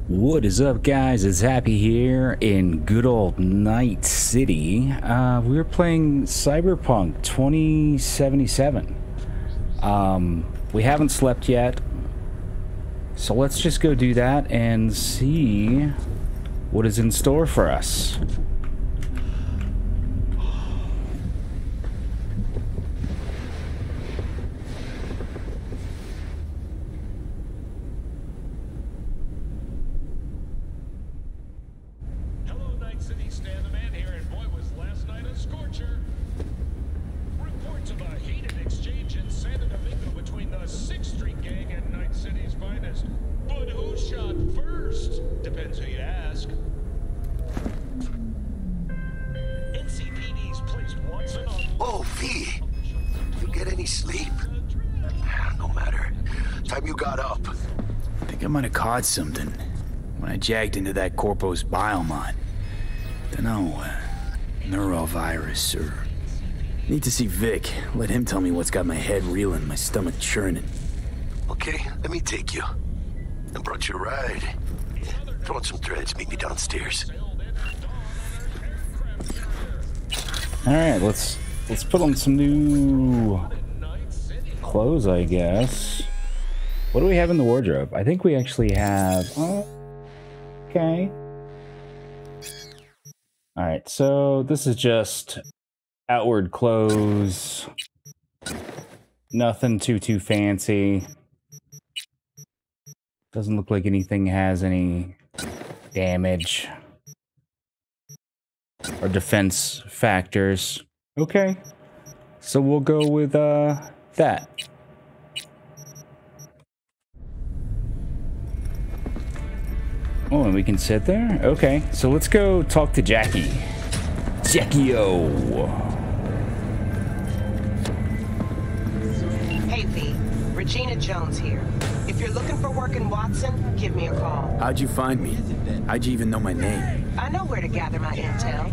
What is up, guys? It's Happy here in good old Night City. We're playing Cyberpunk 2077. We haven't slept yet, so let's just go do that and see what is in store for us. Something when I jagged into that Corpo's biomod. Dunno, neurovirus or... Need to see Vic. Let him tell me what's got my head reeling, my stomach churning. Okay, let me take you. I brought you a ride. Throw on some threads, meet me downstairs. Alright, let's put on some new clothes, I guess. What do we have in the wardrobe? I think we actually have... Oh, okay. Alright, so this is just outward clothes. Nothing too fancy. Doesn't look like anything has any damage or defense factors. Okay. So we'll go with that. Oh, and we can sit there? Okay, so let's go talk to Jackie. Jackie-o! Hey, V. Regina Jones here. If you're looking for work in Watson, give me a call. How'd you find me? How'd you even know my name? I know where to gather my intel.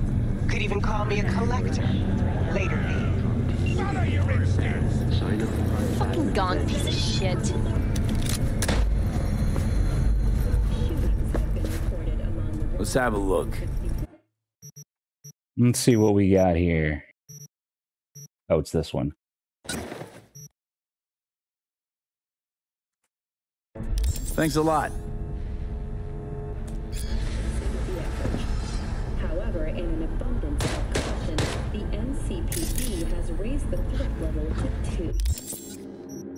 Could even call me a collector. Later, V. Fucking gone, piece of shit. Let's have a look. Let's see what we got here. Oh, it's this one. Thanks a lot. However, in an abundance of caution, the NCPD has raised the threat level to 2.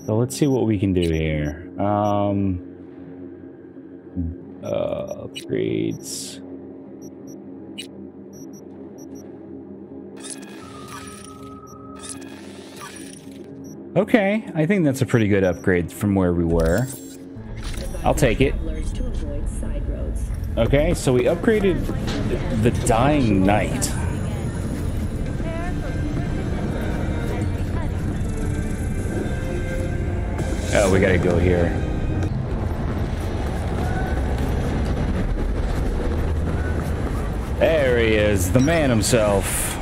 So let's see what we can do here. Upgrades. Okay, I think that's a pretty good upgrade from where we were. I'll take it. Okay, so we upgraded the Dying Knight. Oh, we gotta go here. There he is, the man himself.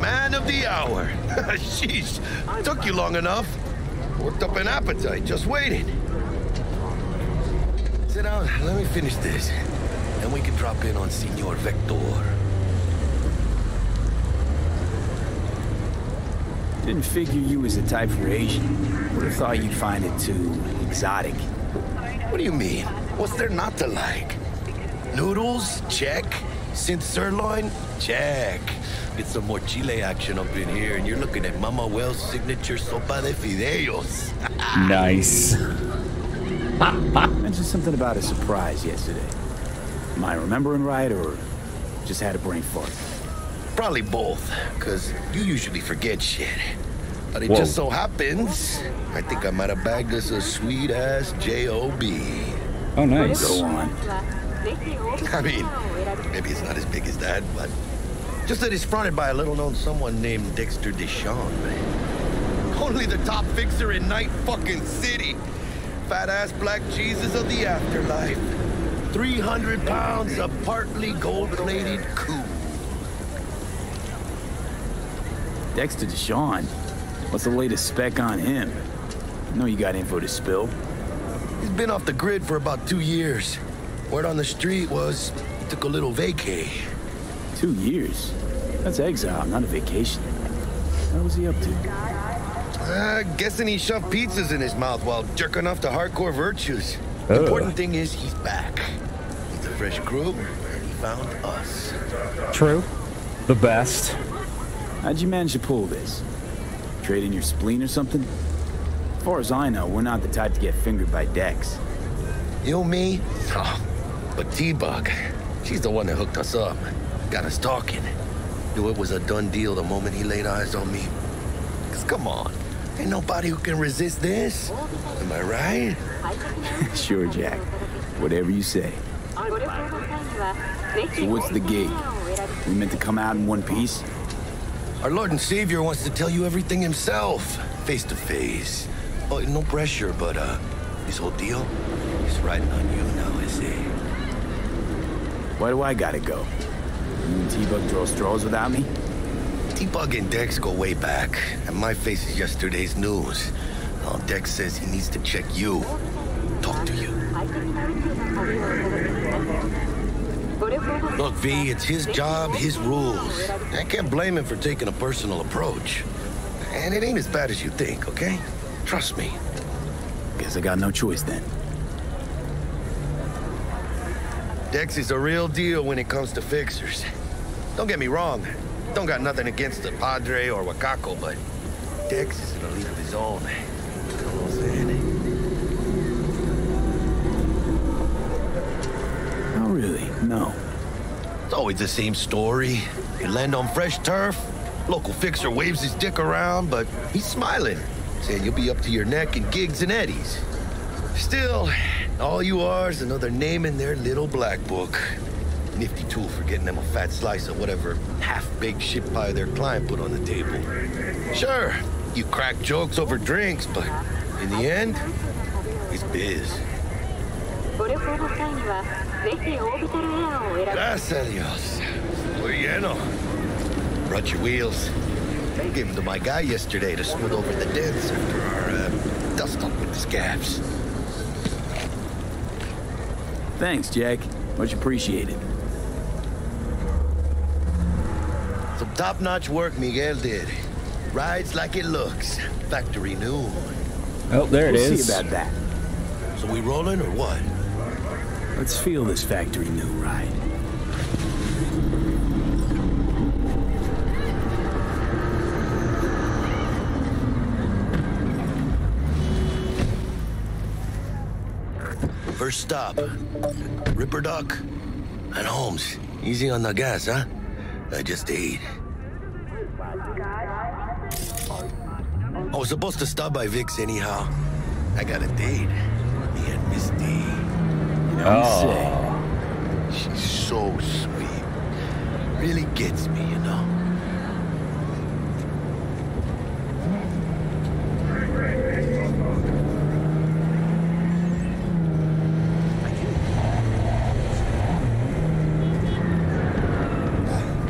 Man of the hour. Sheesh, took you long enough. Worked up an appetite, just waiting. Sit down, let me finish this. Then we can drop in on Senor Viktor. Didn't figure you was the type for Asian. Would have thought you'd find it too exotic. What do you mean? What's there not to like? Noodles? Check. Synth sirloin? Check. Get some more chile action up in here, and you're looking at Mama Wells' signature sopa de fideos. Nice. Mentioned something about a surprise yesterday. Am I remembering right, or just had a brain fart? Probably both, because you usually forget shit. But it Whoa. just so happens, I think I might have bagged us a sweet-ass J.O.B. Oh, nice. Go on. I mean, maybe it's not as big as that, but just that it's fronted by a little-known someone named Dexter Deshawn. Only the top fixer in Night fucking City. Fat-ass black Jesus of the afterlife. 300 pounds of partly gold-plated coup. He's been off the grid for about 2 years. Word on the street was he took a little vacay. 2 years? That's exile, not a vacation. What was he up to? Guessing he shoved pizzas in his mouth while jerking off to hardcore virtues. Oh. The important thing is he's back. He's a fresh crew, and he found us. True. The best. How'd you manage to pull this? Trade in your spleen or something? As far as I know, we're not the type to get fingered by Dex. You, me? Oh, but T-Bug, she's the one that hooked us up. Got us talking. Knew it was a done deal the moment he laid eyes on me. 'Cause come on, ain't nobody who can resist this. Am I right? Sure, Jack. Whatever you say. So what's the gig? We meant to come out in one piece? Our Lord and Savior wants to tell you everything himself, face to face. Oh, no pressure, but this whole deal is riding on you now, I say. Why do I gotta go? You and T-Bug draw straws without me? T-Bug and Dex go way back, and my face is yesterday's news. Now Dex says he needs to check you, talk to you. Look, V, it's his job, his rules. I can't blame him for taking a personal approach. And it ain't as bad as you think, okay? Trust me. Guess I got no choice then. Dex is a real deal when it comes to fixers. Don't get me wrong. Don't got nothing against the Padre or Wakako, but Dex is in a league of his own. You know what I'm saying? Oh, really? No. It's always the same story. You land on fresh turf, local fixer waves his dick around, but he's smiling, saying you'll be up to your neck in gigs and eddies. Still, all you are is another name in their little black book. Nifty tool for getting them a fat slice of whatever half-baked shit pie their client put on the table. Sure, you crack jokes over drinks, but in the end, it's biz. Gracias a Dios. We're lleno. Brought your wheels. Gave them to my guy yesterday to smooth over the dents after our dust-up with the scabs. Thanks, Jack. Much appreciated. Some top-notch work Miguel did. Rides like it looks. Factory new. Oh, there it We'll is. see about that. So we rolling or what? Let's feel this factory new ride. First stop. Ripperdoc and Holmes. Easy on the gas, huh? I just ate. I was supposed to stop by Vic's anyhow. I got a date. Me and Misty. You know what you say? She's so sweet. Really gets me, you know.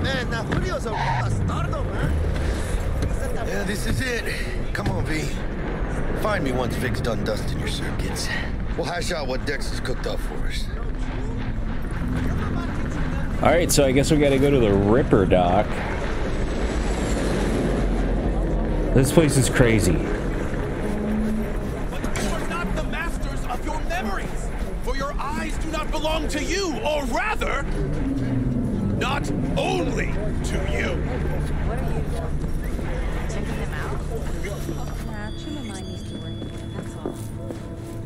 Man, now Julio's a bastardo, man. Yeah, this is it. Come on, V. Find me once Vic's done dusting your circuits. We'll hash out what Dex has cooked up for us. Alright, so I guess we gotta go to the Ripperdoc. This place is crazy. You are not the masters of your memories, for your eyes do not belong to you, or rather, not only to you. What are you checking them out? Nah, trim of mine needs to work. That's all.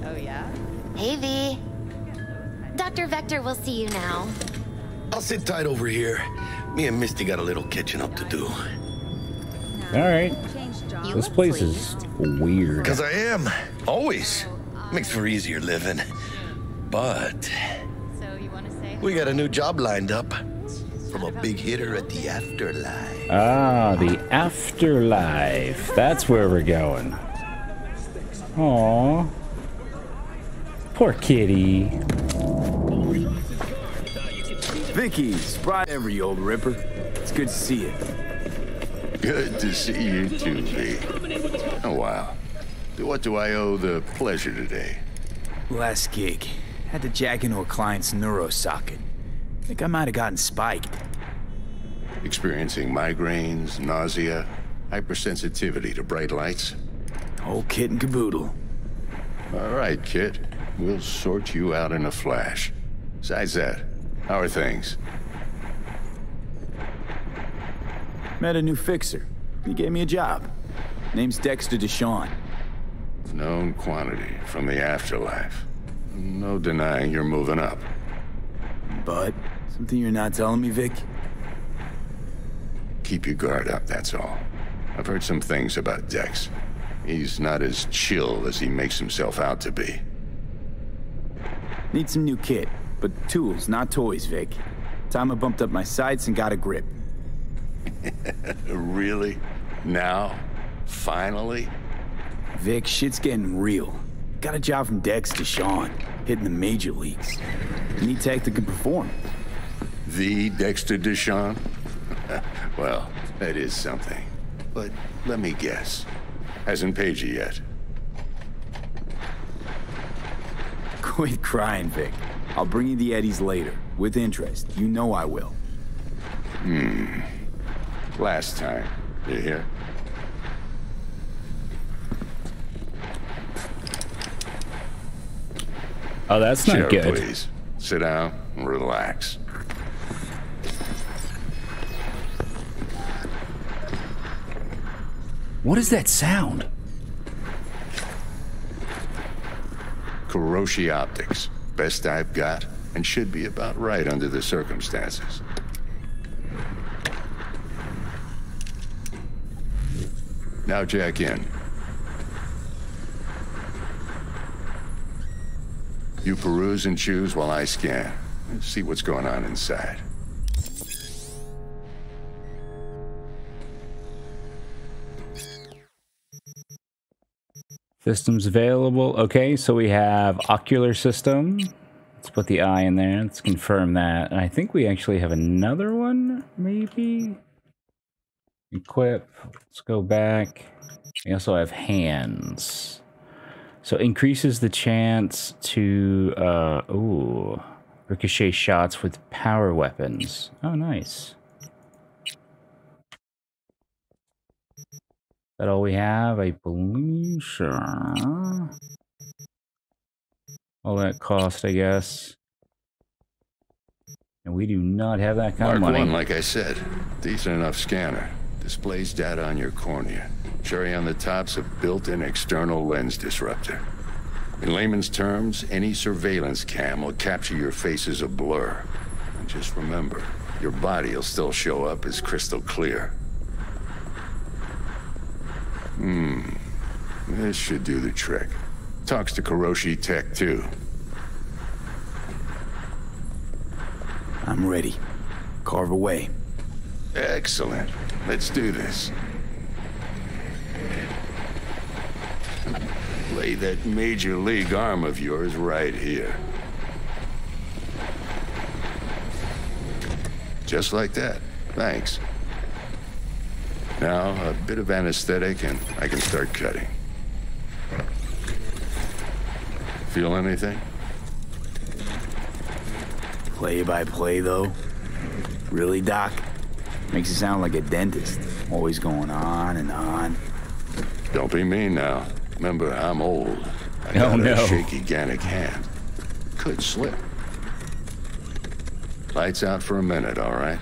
Oh yeah? Hey, V. Dr. Vector will see you now. I'll sit tight over here. Me and Misty got a little catching up to do. Alright. You This look place is pleased. weird. Because I am. Always. Makes for easier living. But So you want to say we got a new job lined up from a big hitter at the afterlife. Ah, the afterlife. That's where we're going. Aww. Poor kitty. Vicky, surprise every old Ripper. It's good to see you. Good to see you too, V. Oh, wow. What do I owe the pleasure today? Last gig. Had to jack into a client's neuro socket. Think I might have gotten spiked. Experiencing migraines, nausea, hypersensitivity to bright lights? Whole kit and caboodle. All right, kid. We'll sort you out in a flash. Besides that, how are things? Met a new fixer. He gave me a job. Name's Dexter Deshawn. Known quantity from the afterlife. No denying you're moving up. But, something you're not telling me, Vic? Keep your guard up, that's all. I've heard some things about Dex. He's not as chill as he makes himself out to be. Need some new kit, but tools, not toys, Vic. Time I bumped up my sights and got a grip. Really? Now? Finally? Vic, shit's getting real. Got a job from Dex Deshawn, hitting the major leagues. Need tech that can perform. The Dexter Deshawn? Well, that is something. But let me guess. Hasn't paid you yet. Quit crying, Vic. I'll bring you the eddies later, with interest. You know I will. Last time. You hear? Oh, that's not Chair, good. please. Sit down and relax. What is that sound? Kuroshi Optics. Best I've got, and should be about right under the circumstances. Now jack in. You peruse and choose while I scan. Let's see what's going on inside. Systems available. Okay, so we have ocular system. Let's put the eye in there. Let's confirm that. And I think we actually have another one, maybe? Equip. Let's go back. We also have hands. So increases the chance to, ricochet shots with power weapons. Oh, nice. That all we have? I believe, sure. All that cost, I guess. And we do not have that kind of Mark money. 1, like I said. Decent enough scanner. Displays data on your cornea. Cherry on the top's a built-in external lens disruptor. In layman's terms, any surveillance cam will capture your face as a blur. And just remember, your body will still show up as crystal clear. This should do the trick. Talks to Kuroshi Tech, too. I'm ready. Carve away. Excellent. Let's do this. Lay that major league arm of yours right here. Just like that. Thanks. Now, a bit of anesthetic and I can start cutting. Feel anything? Play by play, though? Really, Doc? Makes it sound like a dentist. Always going on and on. Don't be mean now. Remember, I'm old. I got a shaky Gannic hand. Could slip. Lights out for a minute, all right?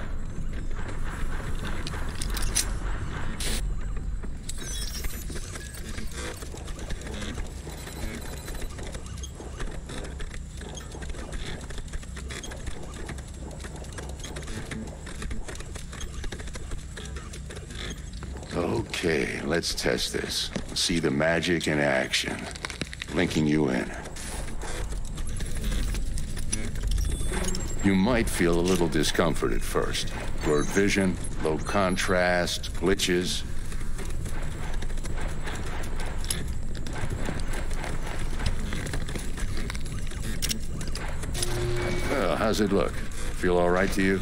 Okay, let's test this. See the magic in action. Linking you in. You might feel a little discomfort at first. Blurred vision, low contrast, glitches. Well, how's it look? Feel all right to you?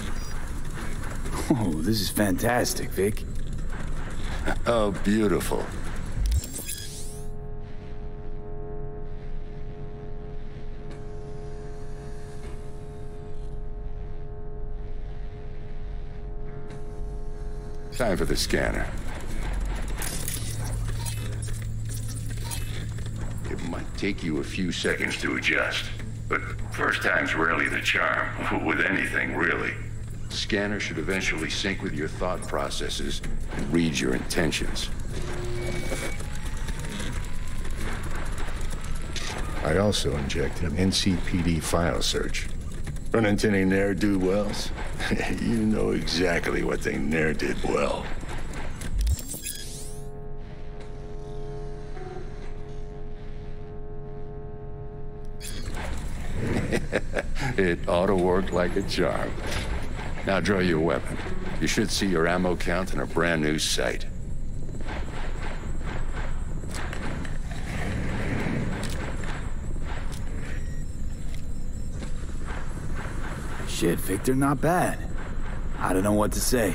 Oh, this is fantastic, Vic. Oh, beautiful. Time for the scanner. It might take you a few seconds to adjust, but first time's rarely the charm, with anything, really. Scanner should eventually sync with your thought processes and read your intentions. I also injected an NCPD file search. Run into any ne'er-do-wells? You know exactly what they ne'er did well. It ought to work like a charm. Now draw your weapon. You should see your ammo count in a brand new sight. Shit, Victor, not bad. I don't know what to say.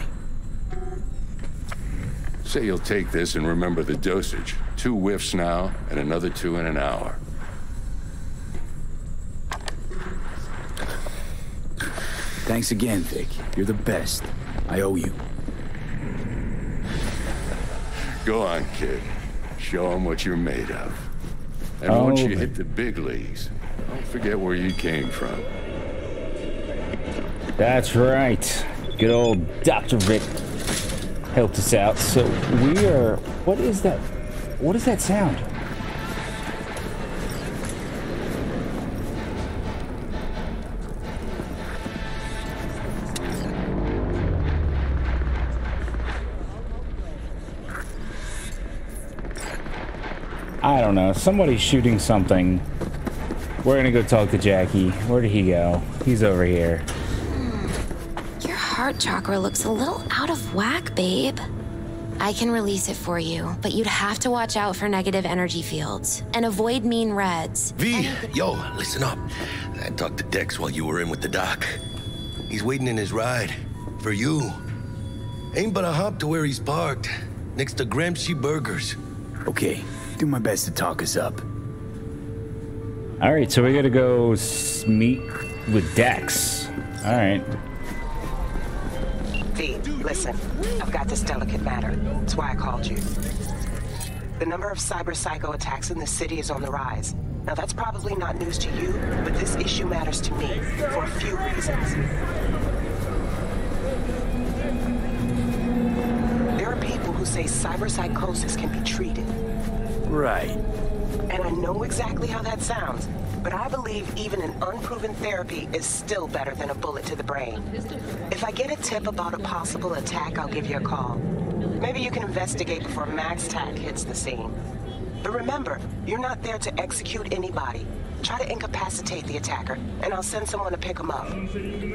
Say you'll take this and remember the dosage. 2 whiffs now, and another 2 in an hour. Thanks again, Vic. You're the best. I owe you. Go on, kid. Show them what you're made of. And once you hit the big leagues, don't forget where you came from. That's right. Good old Dr. Vic helped us out. So we are... What is that? What is that sound? I don't know. Somebody's shooting something. We're gonna go talk to Jackie. Where did he go? He's over here. Your heart chakra looks a little out of whack, babe. I can release it for you, but you'd have to watch out for negative energy fields and avoid mean reds. V, yo, listen up. I talked to Dex while you were in with the doc. He's waiting in his ride. For you. Ain't but a hop to where he's parked. Next to Gramsci Burgers. Okay, do my best to talk us up. Alright, so we gotta go meet with Dex. Alright. V, listen. I've got this delicate matter. That's why I called you. The number of cyber psycho attacks in the city is on the rise. Now, that's probably not news to you, but this issue matters to me for a few reasons. There are people who say cyber psychosis can be treated. Right. And I know exactly how that sounds, but I believe even an unproven therapy is still better than a bullet to the brain. If I get a tip about a possible attack, I'll give you a call. Maybe you can investigate before Max Tack hits the scene. But remember, you're not there to execute anybody. Try to incapacitate the attacker, and I'll send someone to pick him up.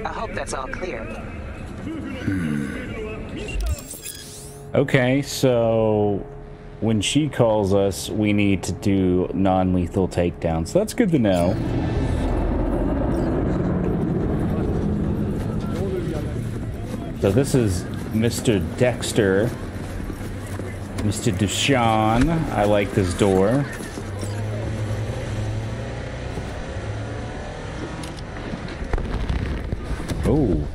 I hope that's all clear. Okay, so when she calls us, we need to do non-lethal takedowns. So that's good to know. So this is Mr. Dexter. Mr. Deshawn. I like this door. Oh.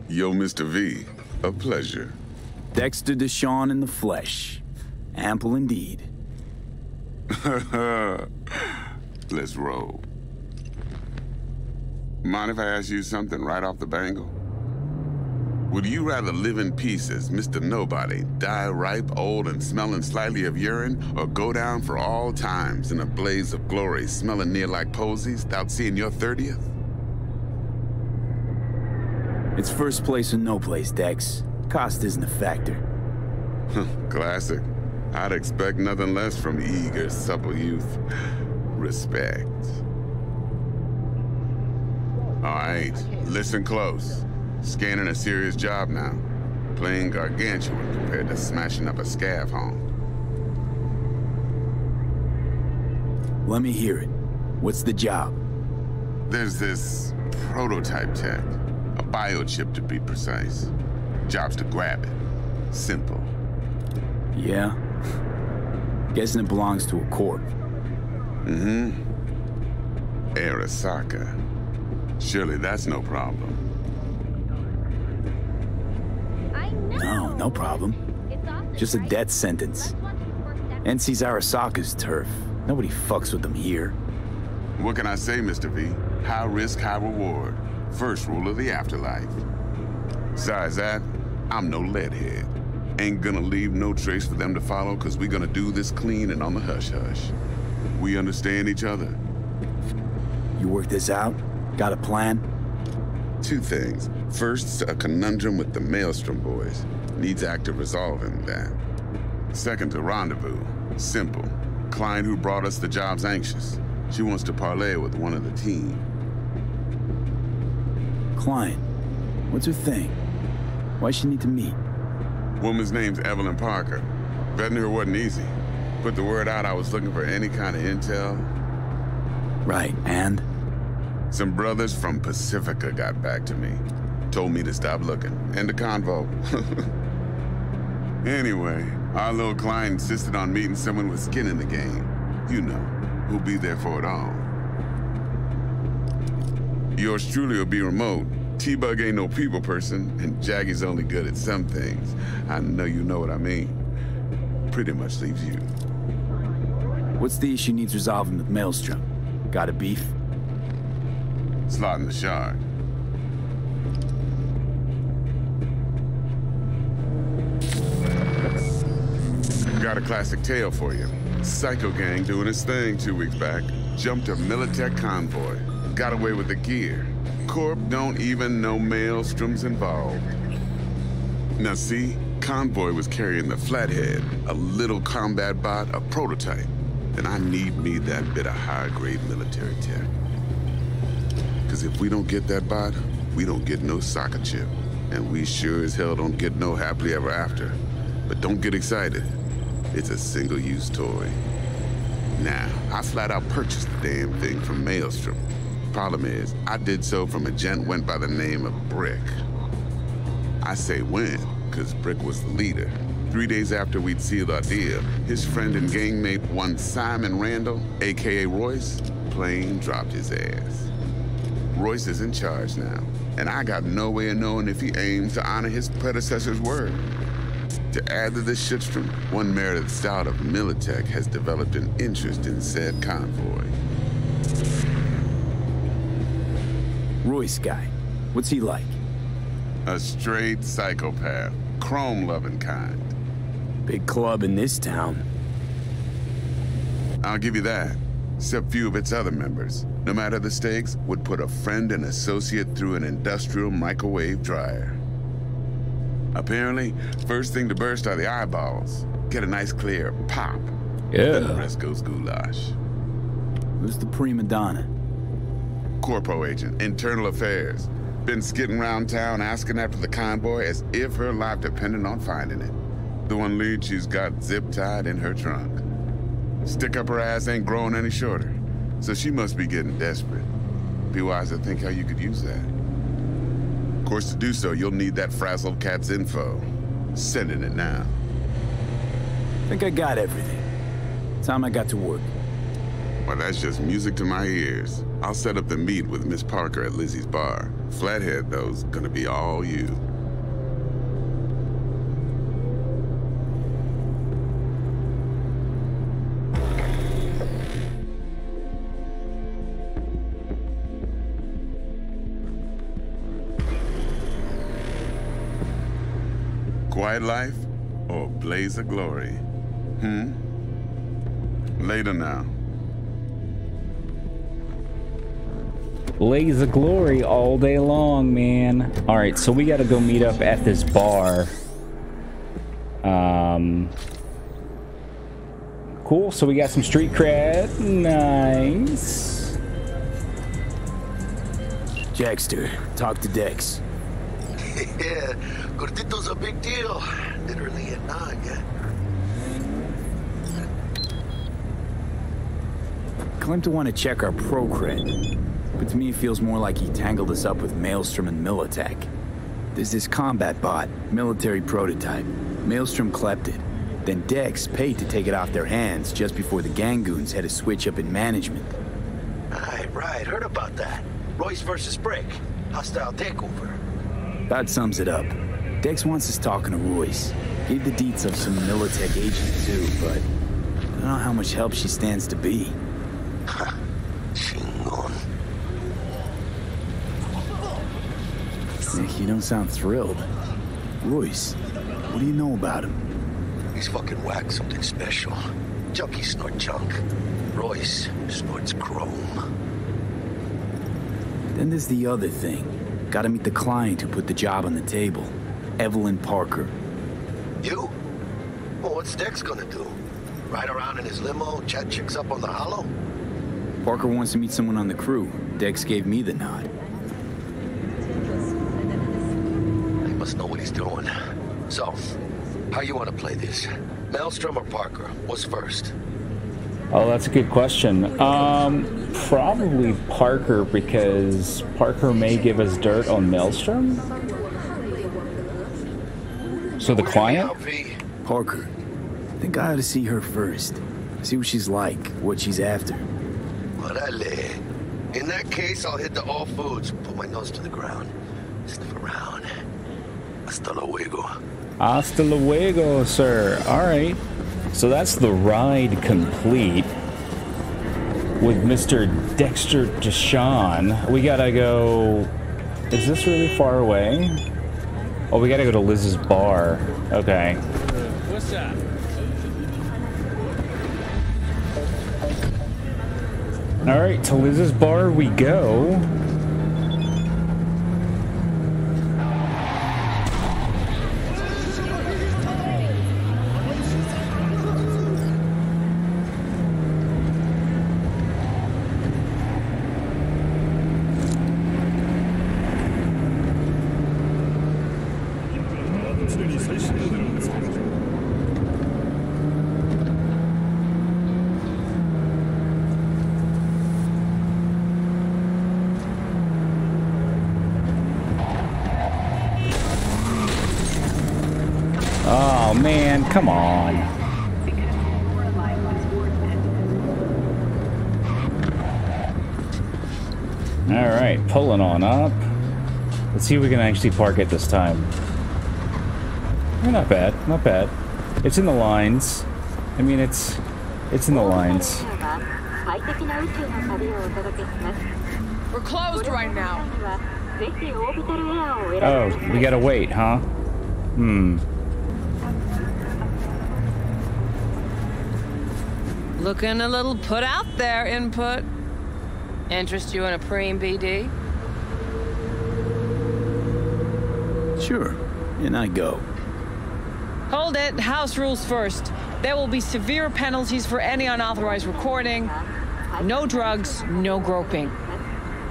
Yo, Mr. V. A pleasure. Dexter Deshawn in the flesh. Ample indeed. Let's roll. Mind if I ask you something right off the bangle? Would you rather live in peace as Mr. Nobody, die ripe, old, and smelling slightly of urine, or go down for all times in a blaze of glory, smelling near like posies, without seeing your 30th? It's first place or no place, Dex. Cost isn't a factor. Classic. I'd expect nothing less from eager, supple youth. Respect. All right, listen close. Scanning a serious job now. Playing gargantuan compared to smashing up a scav home. Let me hear it. What's the job? There's this prototype tech. A biochip to be precise. Job's to grab it. Simple. Yeah? Guessing it belongs to a corp. Mm-hmm. Arasaka. Surely that's no problem. I No, no problem. Just a death sentence. NC's Arasaka's turf. Nobody fucks with them here. What can I say, Mr. V? High risk, high reward. First rule of the afterlife. Besides that, I'm no leadhead. Ain't gonna leave no trace for them to follow, cause we gonna do this clean and on the hush-hush. We understand each other. You work this out? Got a plan? Two things. First, a conundrum with the Maelstrom boys. Needs active resolving that. Second, a rendezvous. Simple. Client who brought us the job's anxious. She wants to parlay with one of the team. Client? What's her thing? Why she need to meet? Woman's name's Evelyn Parker. Vetting her wasn't easy. Put the word out I was looking for any kind of intel. Right, and? Some brothers from Pacifica got back to me. Told me to stop looking. End of convo. Anyway, our little client insisted on meeting someone with skin in the game. You know, who'll be there for it all. Yours truly will be remote. T-Bug ain't no people person, and Jaggy's only good at some things. I know you know what I mean. Pretty much leaves you. What's the issue needs resolving with Maelstrom? Got a beef? Slotting the shard. Got a classic tale for you. Psycho gang doing his thing 2 weeks back. Jumped a Militech convoy. Got away with the gear. Corp don't even know Maelstrom's involved. Now see, convoy was carrying the Flathead, a little combat bot, a prototype. And I need me that bit of high-grade military tech. Because if we don't get that bot, we don't get no soccer chip. And we sure as hell don't get no happily ever after. But don't get excited. It's a single-use toy. Now, I flat out purchased the damn thing from Maelstrom. Problem is, I did so from a gent went by the name of Brick. I say when, because Brick was the leader. 3 days after we'd sealed our deal, his friend and gangmate, one Simon Randall, a.k.a. Royce, plain dropped his ass. Royce is in charge now, and I got no way of knowing if he aims to honor his predecessor's word. To add to this shitstorm, one merited stout of Militech has developed an interest in said convoy. Royce guy. What's he like? A straight psychopath. Chrome-loving kind. Big club in this town. I'll give you that. Except few of its other members, no matter the stakes, would put a friend and associate through an industrial microwave dryer. Apparently, first thing to burst are the eyeballs. Get a nice clear pop. Yeah. Then the rest goes goulash. Who's the prima donna? Corpo agent, internal affairs. Been skidding around town asking after the convoy as if her life depended on finding it. The one lead she's got zip-tied in her trunk. Stick up her ass ain't growing any shorter, so she must be getting desperate. Be wise to think how you could use that. Of course, to do so, you'll need that frazzled cat's info. Sending it now. Think I got everything. Time I got to work. Well, that's just music to my ears. I'll set up the meet with Miss Parker at Lizzie's bar. Flathead, though's gonna be all you. Quiet life or blaze of glory? Later now. Blaze of glory all day long, man. All right, so we got to go meet up at this bar. Cool. So we got some street cred. Nice. Jackster, talk to Dex. Yeah, Gordito's a big deal. Literally a nog. Claimed to want to check our pro cred. But to me, it feels more like he tangled us up with Maelstrom and Militech. There's this combat bot, military prototype. Maelstrom clept it. Then Dex paid to take it off their hands just before the Gangoons had a switch up in management. Right, heard about that. Royce versus Brick. Hostile takeover. That sums it up. Dex wants us talking to Royce. Gave the deets of some Militech agent too, but I don't know how much help she stands to be. Chingon. Nick, you don't sound thrilled. Royce, what do you know about him? He's fucking whack, something special. Junkies snort junk. Royce snorts chrome. Then there's the other thing. Gotta meet the client who put the job on the table. Evelyn Parker. You? Well, what's Dex gonna do? Ride around in his limo, chat chicks up on the hollow? Parker wants to meet someone on the crew. Dex gave me the nod. He must know what he's doing. So, how you want to play this? Maelstrom or Parker? What's first? Oh, that's a good question. Probably Parker, because Parker may give us dirt on Maelstrom. So the client? Parker. I think I ought to see her first. See what she's like, what she's after. Orale. In that case, I'll hit the all foods, put my nose to the ground, sniff around. Hasta luego. Hasta luego, sir. All right. So that's the ride complete with Mr. Dexter Deshawn. We gotta go... Is this really far away? Oh, we gotta go to Liz's bar. Okay. What's up? All right, to Liz's bar we go. Oh man, come on. All right, pulling on up. Let's see if we can actually park it this time. Oh, not bad, not bad. It's in the lines. I mean, it's in the lines. We're closed right now. Oh, we gotta wait, huh? Looking a little put out there, input. Interest you in a preem BD? Sure, and I go. Hold it. House rules first. There will be severe penalties for any unauthorized recording. No drugs, no groping.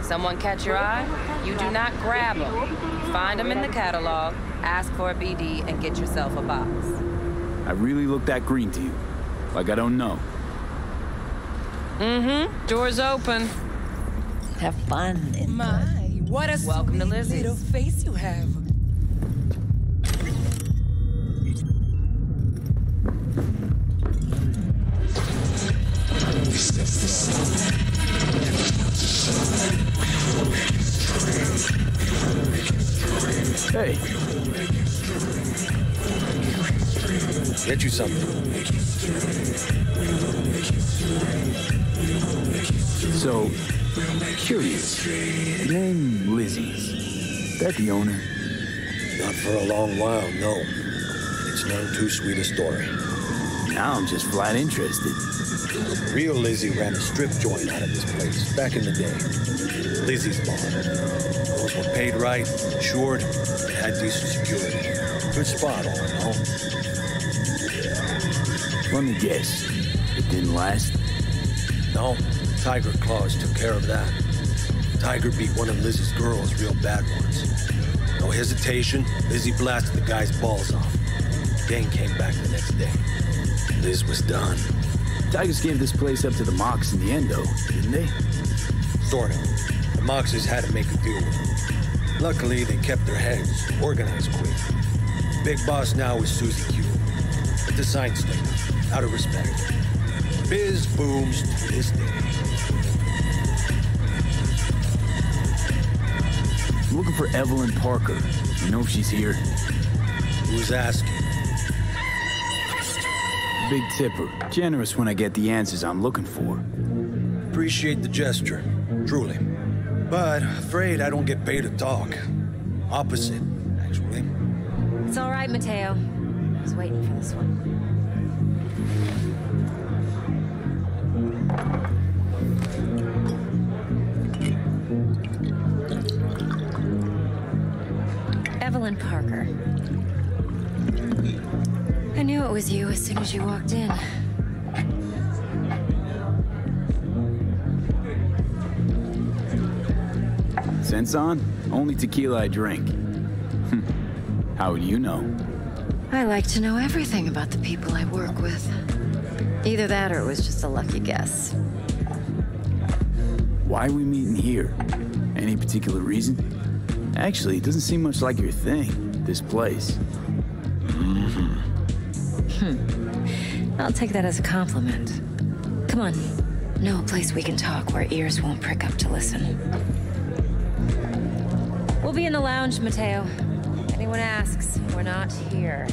Someone catch your eye? You do not grab them. Find them in the catalog, ask for a BD, and get yourself a box. I really look that green to you. Like I don't know. Mm-hmm. Door's open. Have fun. My, what a welcome to Lizzie's. Little face you have. Hey. Get you something. So, curious. The name Lizzie's. Is that the owner? Not for a long while, no. It's known too sweet a story. Now I'm just flat interested. Real Lizzie ran a strip joint out of this place back in the day. Lizzie's bar. Those were paid right, insured, and had decent security. Good spot, all in all. Let me guess. It didn't last? No, Tiger Claws took care of that. Tiger beat one of Lizzie's girls real bad once. No hesitation, Lizzie blasted the guy's balls off. Gang came back the next day. Liz was done. Tigers gave this place up to the Mox in the end, though, didn't they? Sort of. The Moxes had to make a deal with them. Luckily, they kept their heads, organized quick. Big boss now is Susie Q. But the sign stick, out of respect. Biz booms to this day. I'm looking for Evelyn Parker. You know if she's here? Who's asking? Big tipper. Generous when I get the answers I'm looking for. Appreciate the gesture, truly. But afraid I don't get paid to talk. Opposite, actually. It's all right, Mateo. I was waiting for this one. Evelyn Parker. I knew it was you as soon as you walked in. Sense on? Only tequila I drink. How would you know? I like to know everything about the people I work with. Either that or it was just a lucky guess. Why are we meeting here? Any particular reason? Actually, it doesn't seem much like your thing, this place. I'll take that as a compliment. Come on. Know a place we can talk where ears won't prick up to listen. We'll be in the lounge, Mateo. Anyone asks, we're not here.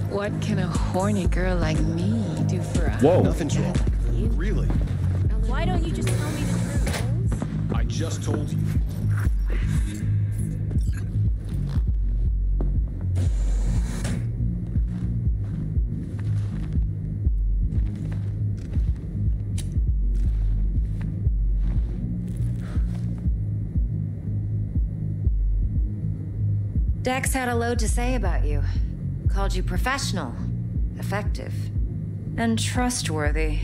What can a horny girl like me do for us? Whoa. Nothing's wrong. Really? Why don't you just tell me the truth? I just told you. Dex had a load to say about you. Called you professional, effective, and trustworthy.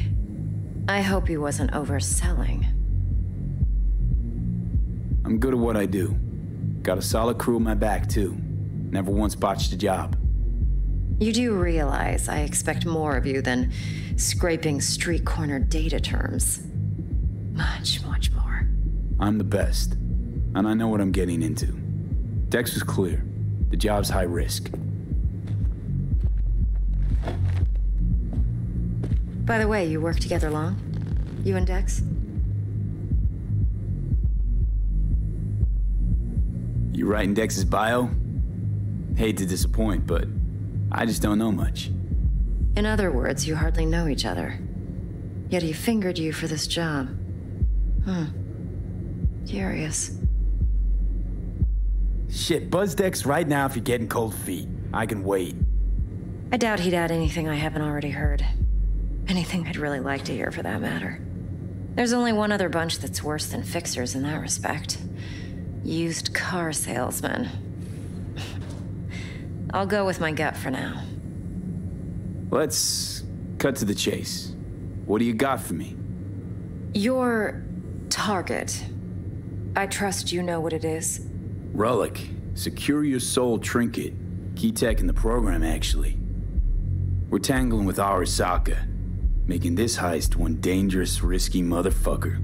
I hope he wasn't overselling. I'm good at what I do. Got a solid crew at my back, too. Never once botched a job. You do realize I expect more of you than scraping street corner data terms. Much, much more. I'm the best, and I know what I'm getting into. Dex was clear. The job's high risk. By the way, you work together long? You and Dex? You writing Dex's bio? Hate to disappoint, but I just don't know much. In other words, you hardly know each other. Yet he fingered you for this job. Curious. Shit, buzz Dex right now if you're getting cold feet. I can wait. I doubt he'd add anything I haven't already heard. Anything I'd really like to hear, for that matter. There's only one other bunch that's worse than fixers in that respect. Used car salesmen. I'll go with my gut for now. Let's cut to the chase. What do you got for me? Your target. I trust you know what it is. Relic. Secure your soul trinket. Key tech in the program, actually. We're tangling with Arasaka, making this heist one dangerous, risky motherfucker.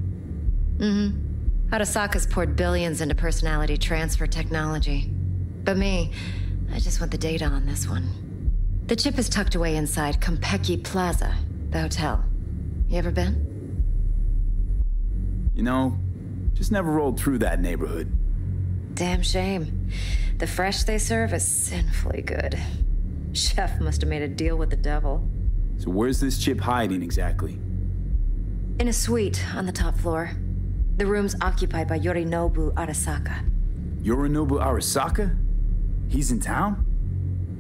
Arasaka's poured billions into personality transfer technology. But me, I just want the data on this one. The chip is tucked away inside Konpeki Plaza, the hotel. You ever been? You know, just never rolled through that neighborhood. Damn shame. The fresh they serve is sinfully good. Chef must have made a deal with the devil. So where's this chip hiding exactly? In a suite on the top floor. The room's occupied by Yorinobu Arasaka. Yorinobu Arasaka? He's in town?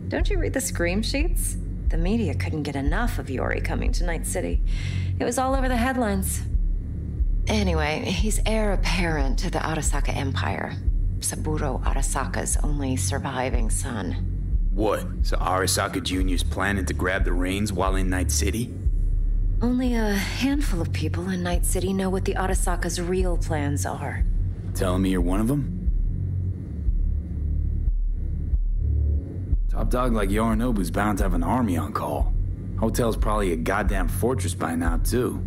Don't you read the scream sheets? The media couldn't get enough of Yori coming to Night City. It was all over the headlines. Anyway, he's heir apparent to the Arasaka Empire. Saburo Arasaka's only surviving son. What? So Arasaka Jr.'s planning to grab the reins while in Night City? Only a handful of people in Night City know what the Arasaka's real plans are. Telling me you're one of them? Top dog like Yorinobu's bound to have an army on call. Hotel's probably a goddamn fortress by now, too.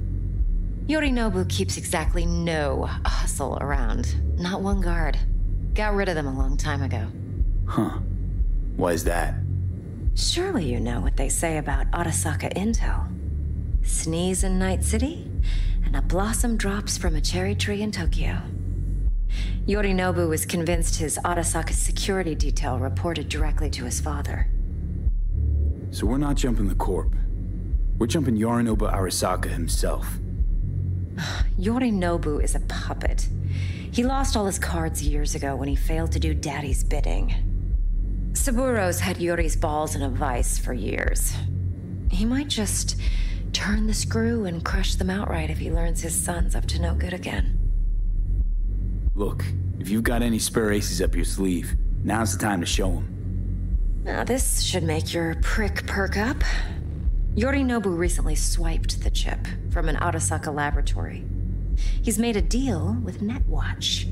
Yorinobu keeps exactly no hustle around. Not one guard. Got rid of them a long time ago. Huh. Why is that? Surely you know what they say about Arasaka intel. Sneeze in Night City, and a blossom drops from a cherry tree in Tokyo. Yorinobu was convinced his Arasaka security detail reported directly to his father. So we're not jumping the Corp. We're jumping Yorinobu Arasaka himself. Yorinobu is a puppet. He lost all his cards years ago when he failed to do Daddy's bidding. Saburo's had Yuri's balls in a vice for years. He might just turn the screw and crush them outright if he learns his son's up to no good again. Look, if you've got any spare aces up your sleeve, now's the time to show them. Now this should make your prick perk up. Yorinobu recently swiped the chip from an Arasaka laboratory. He's made a deal with Netwatch.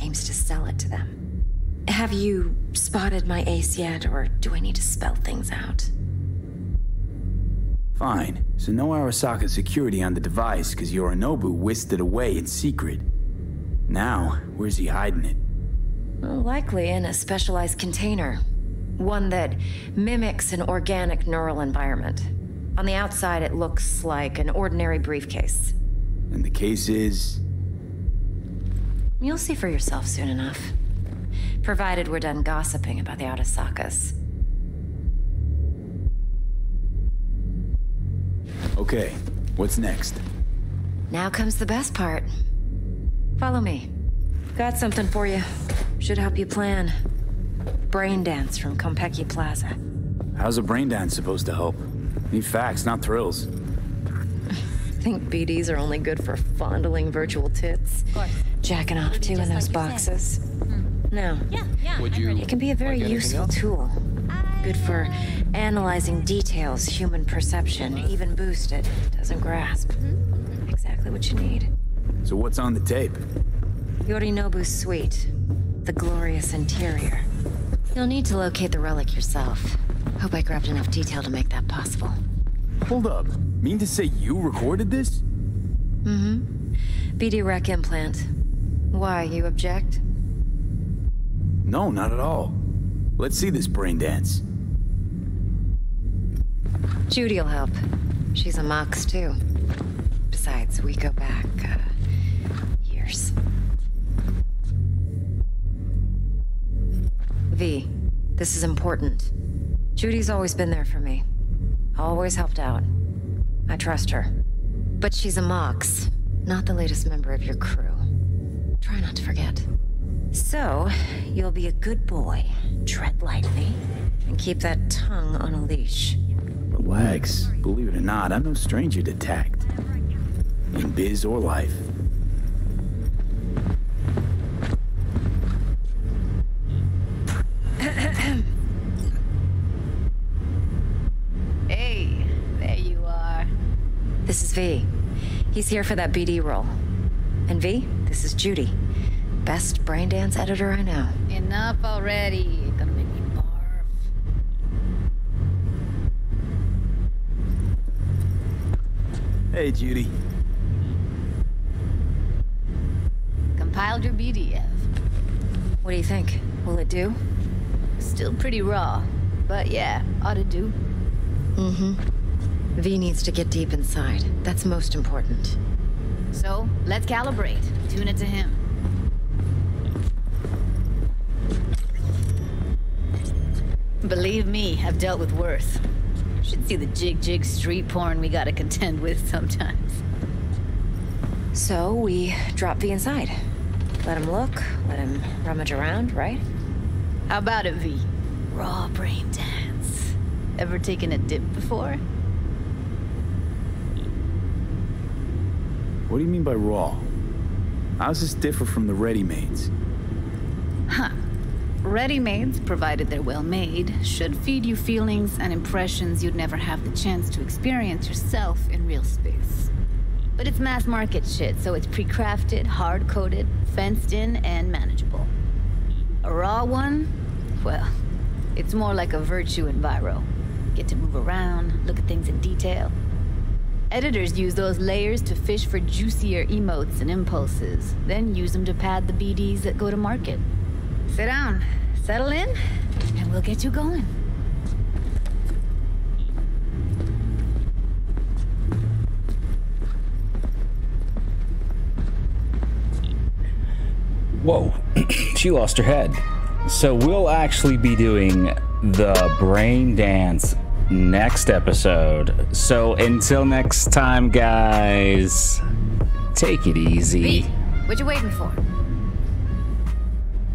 Aims to sell it to them. Have you spotted my ace yet, or do I need to spell things out? Fine. So no Arasaka security on the device because Yorinobu whisked it away in secret. Now, where's he hiding it? Well, likely in a specialized container. One that mimics an organic neural environment. On the outside, it looks like an ordinary briefcase. And the case is? You'll see for yourself soon enough. Provided we're done gossiping about the Arasakas. Okay, what's next? Now comes the best part. Follow me. Got something for you. Should help you plan. Brain dance from Konpeki Plaza. How's a brain dance supposed to help? Need facts, not thrills. Think BDs are only good for fondling virtual tits? Of course. Jacking off too in those boxes? No. Yeah. It can be a very useful tool. Good for analyzing details human perception, even boosted, doesn't grasp. Exactly what you need. So what's on the tape? Yorinobu's suite. The glorious interior. You'll need to locate the relic yourself. Hope I grabbed enough detail to make that possible. Hold up. Mean to say you recorded this? Mm-hmm. BD rec implant. Why, you object? No, not at all. Let's see this brain dance. Judy'll help. She's a mox, too. Besides, we go back, years. V, this is important. Judy's always been there for me. Always helped out. I trust her. But she's a mox, not the latest member of your crew. Try not to forget. So, you'll be a good boy, tread lightly, and keep that tongue on a leash. Relax. Believe it or not, I'm no stranger to tact. In biz or life. Hey, there you are. This is V. He's here for that BD role. And V, this is Judy. Best brain dance editor I know. Enough already. You're gonna make me barf. Hey, Judy. Compiled your BDF. What do you think? Will it do? Still pretty raw, but yeah, ought to do. Mm-hmm. V needs to get deep inside. That's most important. So, let's calibrate. Tune it to him. Believe me, I've dealt with worse. Should see the jig street porn we gotta contend with sometimes. So, we drop V inside. Let him look, let him rummage around, right? How about it, V? Raw brain dance. Ever taken a dip before? What do you mean by raw? How's this differ from the ready-mades? Huh. Ready-mades, provided they're well-made, should feed you feelings and impressions you'd never have the chance to experience yourself in real space. But it's mass-market shit, so it's pre-crafted, hard-coded, fenced-in, and manageable. A raw one? Well, it's more like a virtue in Viro. Get to move around, look at things in detail. Editors use those layers to fish for juicier emotes and impulses, then use them to pad the BDs that go to market. Sit down, settle in, and we'll get you going. Whoa, she lost her head. So we'll actually be doing the brain dance next episode. So until next time, guys, take it easy. V, what you waiting for?